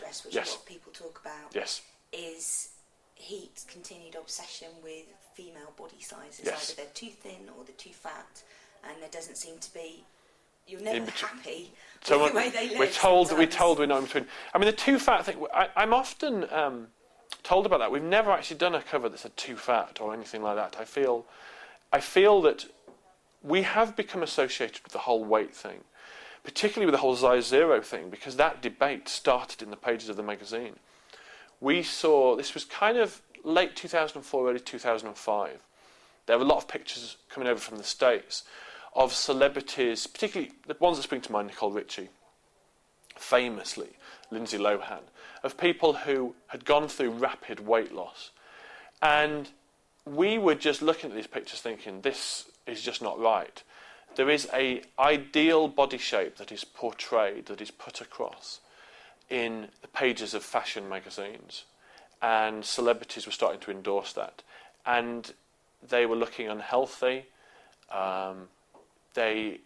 dress, which a lot of people talk about, is Heat's continued obsession with female body sizes. Either they're too thin or they're too fat, and there doesn't seem to be. You're never happy with the way they live. We're told we're not in between. I mean, the too fat thing. I'm often told about that. We've never actually done a cover that said too fat or anything like that. I feel that we have become associated with the whole weight thing, particularly with the whole size zero thing, because that debate started in the pages of the magazine. We saw, this was kind of late 2004, early 2005. There were a lot of pictures coming over from the States of celebrities, particularly the ones that spring to mind, Nicole Richie, famously, Lindsay Lohan, of people who had gone through rapid weight loss. And we were just looking at these pictures thinking, this is just not right. There is an ideal body shape that is portrayed, that is put across in the pages of fashion magazines, and celebrities were starting to endorse that, and they were looking unhealthy. It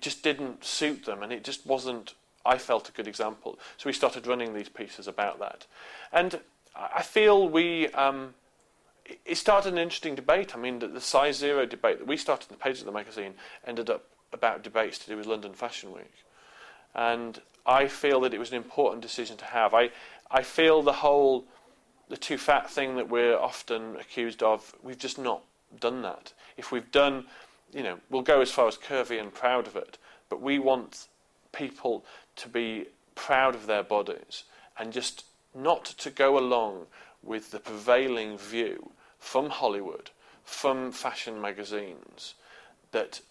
just didn't suit them, and it just wasn't, I felt, a good example. So we started running these pieces about that, and I feel it started an interesting debate. I mean, the size zero debate that we started in the pages of the magazine ended up about debates to do with London Fashion Week. And I feel that it was an important decision to have. I feel the too fat thing that we're often accused of, we've just not done that. If we've done, we'll go as far as curvy and proud of it, but we want people to be proud of their bodies and just not to go along with the prevailing view from Hollywood, from fashion magazines, that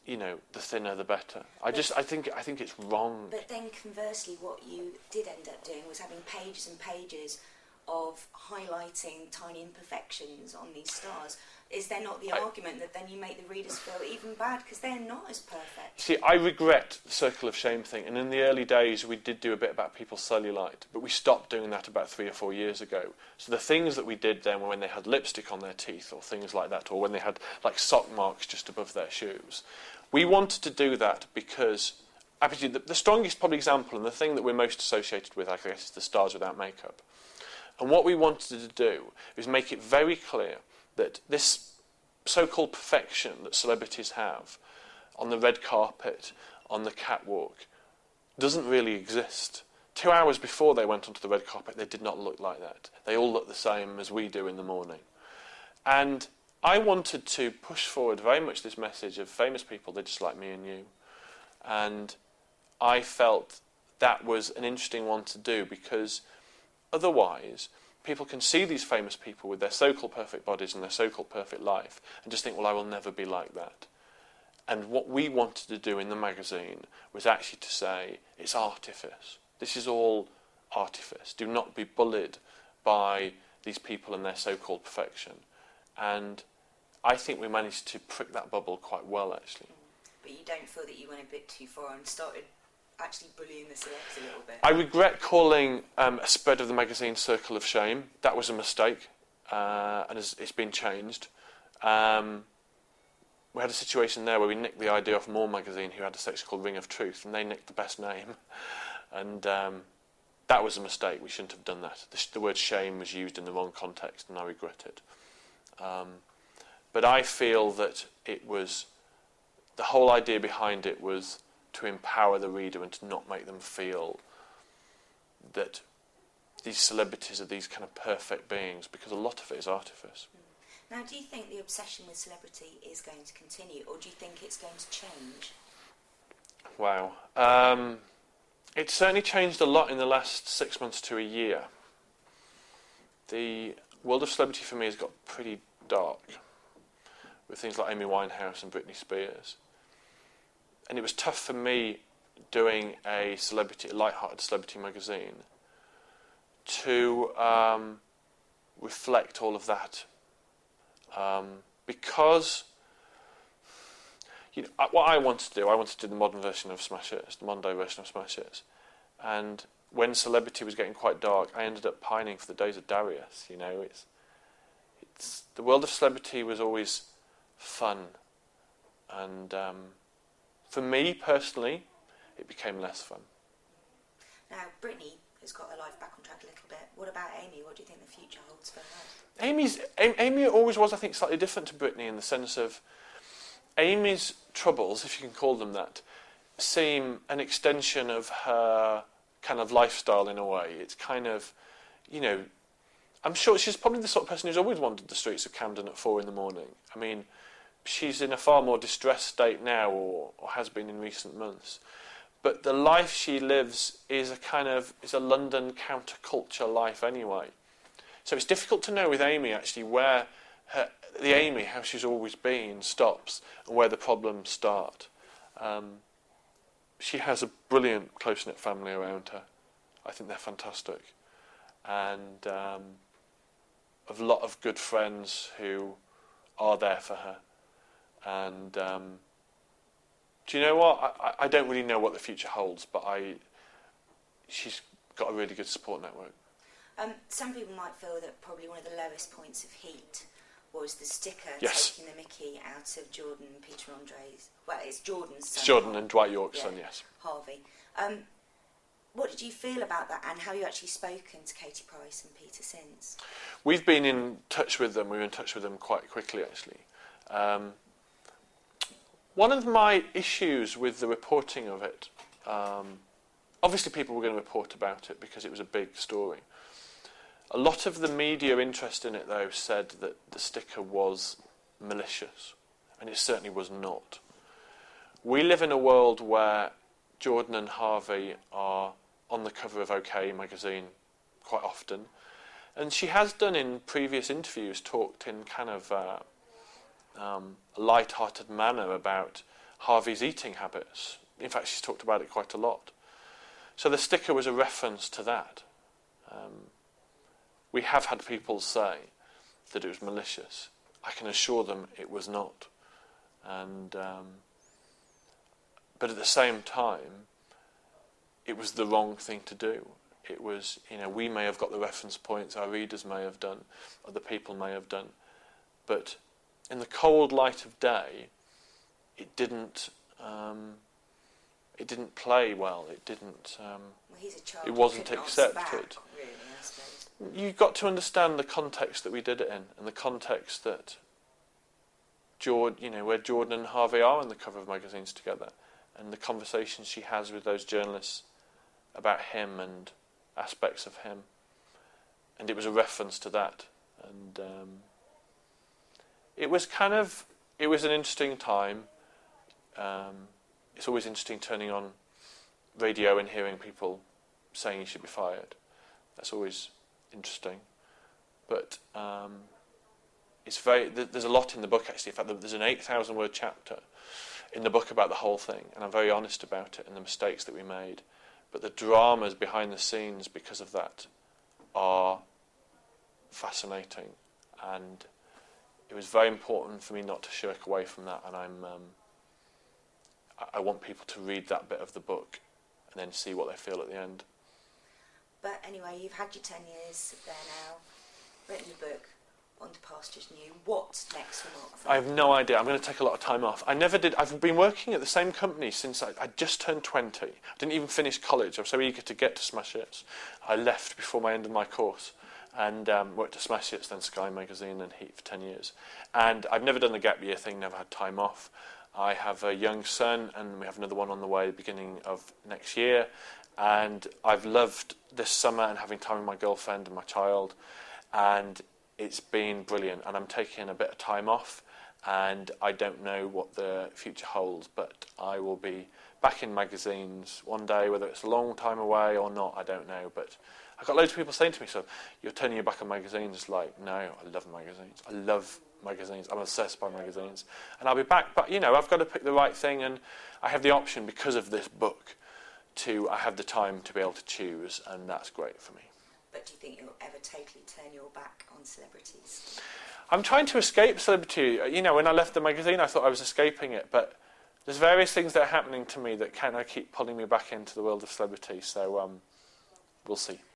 the thinner the better. I think it's wrong. But then conversely, what you did end up doing was having pages and pages of highlighting tiny imperfections on these stars. Is there not the argument that then you make the readers feel even bad because they're not as perfect? See, I regret the circle of shame thing, and in the early days we did do a bit about people's cellulite, but we stopped doing that about 3 or 4 years ago. So the things that we did then were when they had lipstick on their teeth or things like that, or when they had like sock marks just above their shoes. We wanted to do that because actually the strongest probably example, and the thing that we're most associated with, I guess, is the stars without makeup. And what we wanted to do is make it very clear that this so-called perfection that celebrities have on the red carpet, on the catwalk, doesn't really exist. 2 hours before they went onto the red carpet, they did not look like that. They all look the same as we do in the morning. And I wanted to push forward very much this message of famous people, they're just like me and you. And I felt that was an interesting one to do, because otherwise people can see these famous people with their so-called perfect bodies and their so-called perfect life and just think, well, I will never be like that. And what we wanted to do in the magazine was actually to say, it's artifice. This is all artifice. Do not be bullied by these people and their so-called perfection. And I think we managed to prick that bubble quite well, actually. But you don't feel that you went a bit too far and started actually bullying the celebs a little bit? I regret calling a spread of the magazine Circle of Shame. That was a mistake, and it's been changed. We had a situation there where we nicked the idea off More magazine, who had a section called Ring of Truth, and they nicked the best name. And that was a mistake. We shouldn't have done that. The word shame was used in the wrong context, and I regret it. But I feel that it was, the whole idea behind it was to empower the reader and to not make them feel that these celebrities are these kind of perfect beings, because a lot of it is artifice. Now, do you think the obsession with celebrity is going to continue, or do you think it's going to change? Wow. It's certainly changed a lot in the last 6 months to a year. The world of celebrity for me has got pretty dark, with things like Amy Winehouse and Britney Spears. And it was tough for me doing a light-hearted celebrity magazine to reflect all of that. Because what I wanted to do the modern version of Smash Hits, the modern day version of Smash Hits. And when celebrity was getting quite dark, I ended up pining for the days of Darius. It's the world of celebrity was always fun, and for me personally, it became less fun. Now, Britney has got her life back on track a little bit. What about Amy? What do you think the future holds for her? Amy always was, I think, slightly different to Britney in the sense of Amy's troubles, if you can call them that, seem an extension of her kind of lifestyle in a way. It's kind of, you know, I'm sure she's probably the sort of person who's always wandered the streets of Camden at 4 a.m. I mean, she's in a far more distressed state now, or has been in recent months. But the life she lives is a London counterculture life anyway. So it's difficult to know with Amy actually where the Amy, how she's always been, stops and where the problems start. She has a brilliant close-knit family around her. I think they're fantastic. And a lot of good friends who are there for her. And do you know what? I don't really know what the future holds, but she's got a really good support network. Some people might feel that probably one of the lowest points of heat was the sticker taking the mickey out of Jordan and Peter Andre's. Well, it's Jordan's son. It's Jordan and Dwight York's son, yes. Harvey. What did you feel about that, and how have you actually spoken to Katie Price and Peter since? We've been in touch with them. We were in touch with them quite quickly, actually. One of my issues with the reporting of it, obviously people were going to report about it because it was a big story. A lot of the media interest in it, though, said that the sticker was malicious, and it certainly was not. We live in a world where Jordan and Harvey are on the cover of OK magazine quite often, and she has done in previous interviews talked in kind of a light-hearted manner about Harvey's eating habits. In fact, she's talked about it quite a lot. So the sticker was a reference to that. We have had people say that it was malicious. I can assure them it was not. And but at the same time, it was the wrong thing to do. It was, we may have got the reference points, our readers may have done, other people may have done, but in the cold light of day, it didn't play well. It didn't. He's a child. It wasn't accepted. Back, really, I suppose. You've got to understand the context that we did it in, and the context that where Jordan and Harvey are on the cover of magazines together, and the conversations she has with those journalists about him and aspects of him, and it was a reference to that, and it was an interesting time. It's always interesting turning on radio and hearing people saying he should be fired. That's always interesting. But there's a lot in the book, actually. In fact, there's an 8,000-word chapter in the book about the whole thing, and I'm very honest about it and the mistakes that we made. But the dramas behind the scenes because of that are fascinating, and it was very important for me not to shirk away from that, and I want people to read that bit of the book and then see what they feel at the end. But anyway, you've had your 10 years there now, written the book, On to Pastures New. What's next for Mark Frith? I have no idea. I'm going to take a lot of time off. I never did. I've been working at the same company since I just turned 20. I didn't even finish college. I was so eager to get to Smash Hits. I left before my end of my course and worked at Smash Hits, then Sky Magazine and Heat for 10 years. And I've never done the gap year thing, never had time off. I have a young son, and we have another one on the way beginning of next year. And I've loved this summer and having time with my girlfriend and my child. And it's been brilliant. And I'm taking a bit of time off. And I don't know what the future holds, but I will be back in magazines one day, whether it's a long time away or not, I don't know. But I've got loads of people saying to me, so you're turning your back on magazines? Like, no, I love magazines. I love magazines. I'm obsessed by magazines. And I'll be back. But, I've got to pick the right thing. And I have the option, because of this book, I have the time to be able to choose. And that's great for me. But do you think you'll ever totally turn your back on celebrities? I'm trying to escape celebrity. When I left the magazine, I thought I was escaping it. But there's various things that are happening to me that kind of keep pulling me back into the world of celebrity. So we'll see.